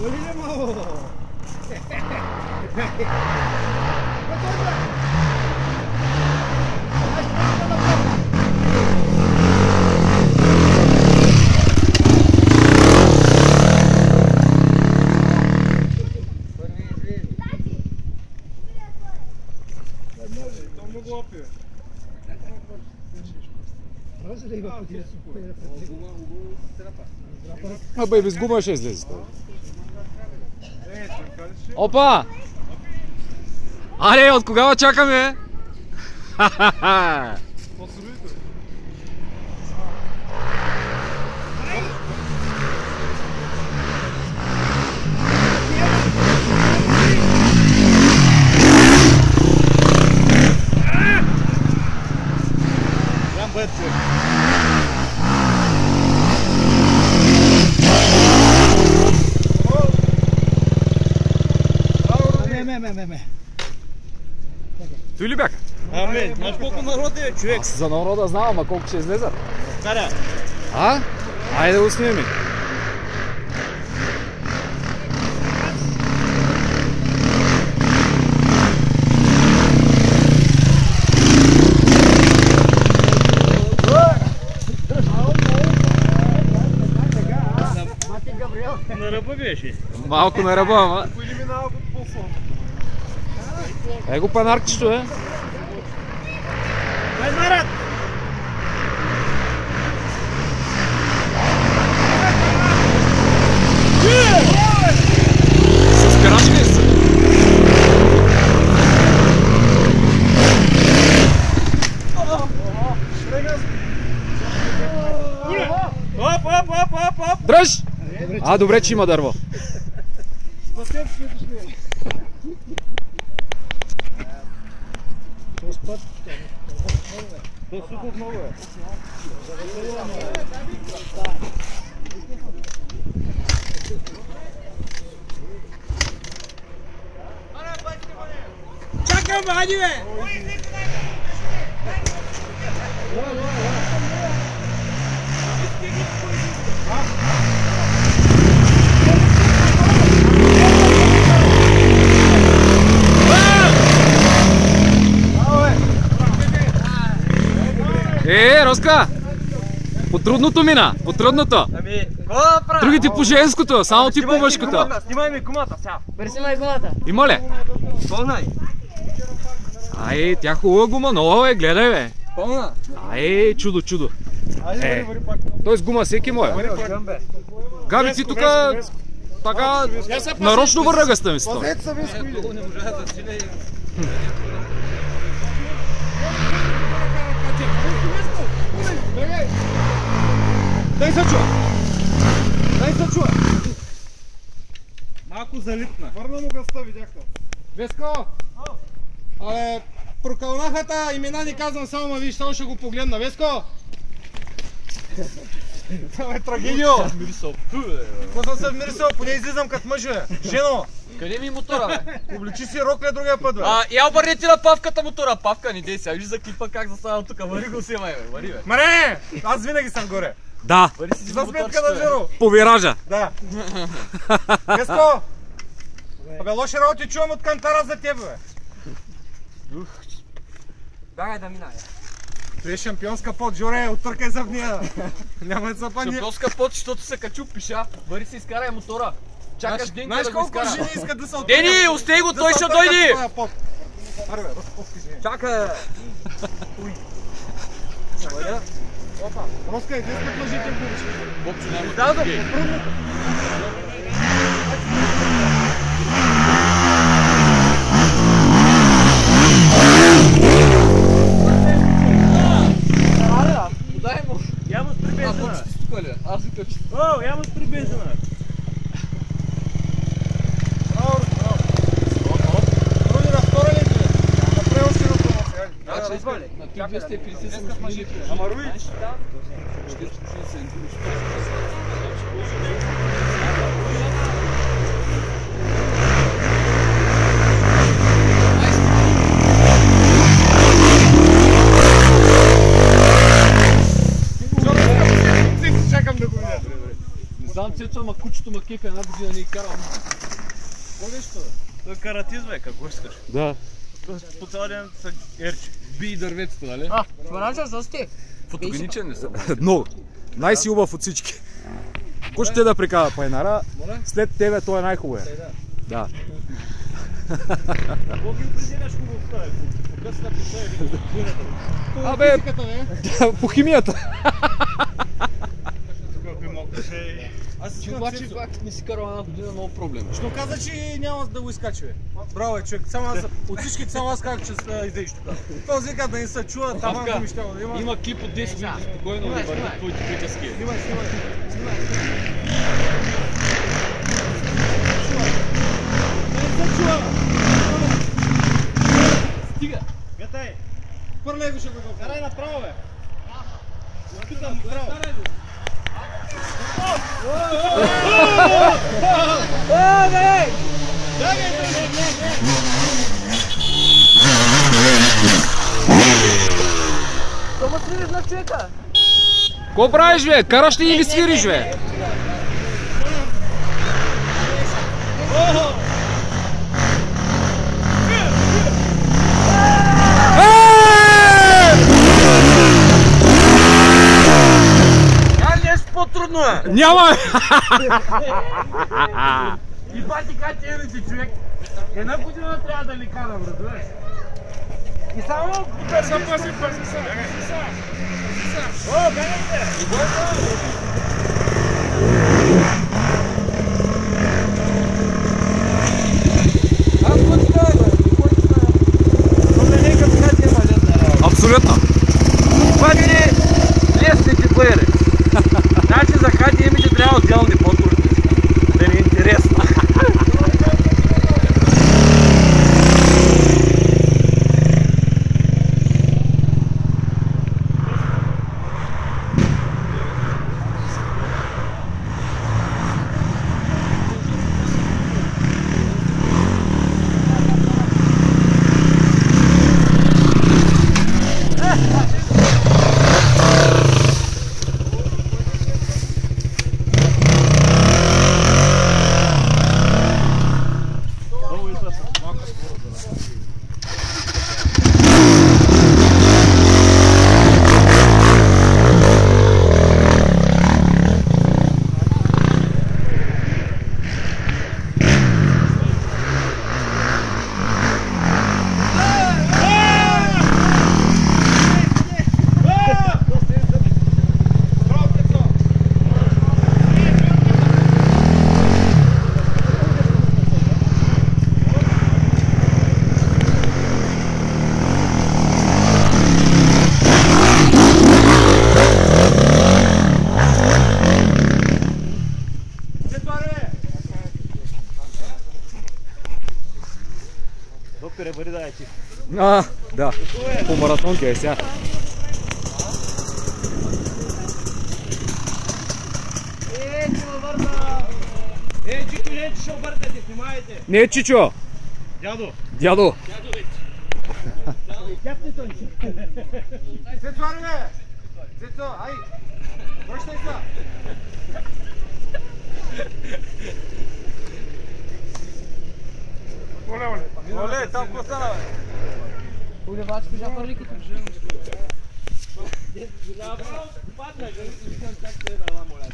Оле мало! Абе, без гума ще излезе. Опа! Аре, от кога чакаме? Той ли бяха? Ами, знаеш колко народ е, човек? Аз за народа знам, ама колко ще излезат. Кара. А? Айде да го снимем. На ръба беше. Малко на ръба, ама. Ей го панаркчето, е. Дай наред! С спирачка ли са? Оп! Дръж! А, добре, че има дърво. Чакам, айди бе! Роска! По трудното мина, по трудното. Ами, какво да правя? Другите по женското, само ти по мъжкото. Снимай ми гумата, сега. Преснимай гумата. Има ли? Пълна е. Ай, тя хубава гума, нова е, гледай бе. Пълна. Ай, чудо, чудо. Айде, вари пак. Тоест гума всеки моя. Габи, ти тука така нарочно върнага ми с това. Не можа да сине. Дай се чуя! Дай се чуя! Малко залитна. Върна му гъста, видяхте. Веско! Абе, прокълнахата имена ни казвам само, ма виж, само ще го погледна. Веско! Това е трагедио! Какво съм се вмирисал? Поне излизам като мъж, бе. Жено! Къде ми мотора, бе? Обличи си рокля другия път, бе. Я обърни ти на Павката мотора. Павка, не дей сега. Виж за клипа как заставам тук. Вари го си, май, бе. Вари, бе. Маре! Аз винаги съм горе. Да, Вари си За сметка на Жено. по виража. Да. Веско! Абе, лоши работи чувам от кантара за теб, бе. Дагай да минай. Това е шампионска пот, Жоре, оттъркай за в нея. Няма да запани. Шампионска пот, защото се качу пиша. Вари си изкарай мотора. Чакаш Денка Знаеш да го колко изкара. жени искат да се оттъркат? Дени, остай го, той ще дойде. Аре бе, разпусти жени. Чакай. Опа, Роска, иди с мъжите будиш. Бобчо, няма Да, да, гей. попрудно. Дай му. Я му с прибезена. Бобчо, ти стука ли? Аз викам, че... О, я му с прибезена. Браво, браво. Руди на втора ли ти? Направо си ръкома сега. Значи, на 250 съм сменили. Ама Руди. Чакам да го видя. Не знам, че Цецо, ама кучето ма кефи една година не е карал. Какво нещо? Той каратист бе, какво искаш? Да. По цял ден са ерчи. Би дърветата, нали? Маранча, защо сте? Фотогеничен не съм. Много. Най-силбав от всички. Кой ще да прикава Пайнара? След тебе той е най-хубавия. Да. Какво ги определяш хубавостта? По-късна писа или по химията? Абе, по химията. Колко им мога се... Аз Ти обаче пак не си карал една година, много проблем. Що каза, че няма да го изкачи, бе? Браво, е, човек. Само аз, от всичките само аз казах, че излезеш тук. Този вика да не се чува, там да ми ще да има. Има клип от 10 минути спокойно да вървят твоите приказки. Снимай. Стига! Гътай! Хвърляй го, ще го го. Карай направо, бе! Опитам направо! Тома свириш на човека? Ко правиш, бе? Караш ли или свириш, бе? Нещо по-трудно е! Няма! И бати качените, човек! Една година трябва да ни карам, разбираш? И само потърси! Пази са! О, бегайте! Абсолютно. Пати лесните плеери! Значи за КТМ-ите трябва отделни по-трудни. Да ни е интересно. Докторе, бъди да е ти. Да. По маратонки е сега. Чичо, не, че ще объркате, снимайте. Не, Чичо. Дядо. Дядо. Цецо, аре, бе! Цецо, ай! Връщай се! Оле, там какво стана, бе? Улевачки за парликите. Падна, как се е дала, моля.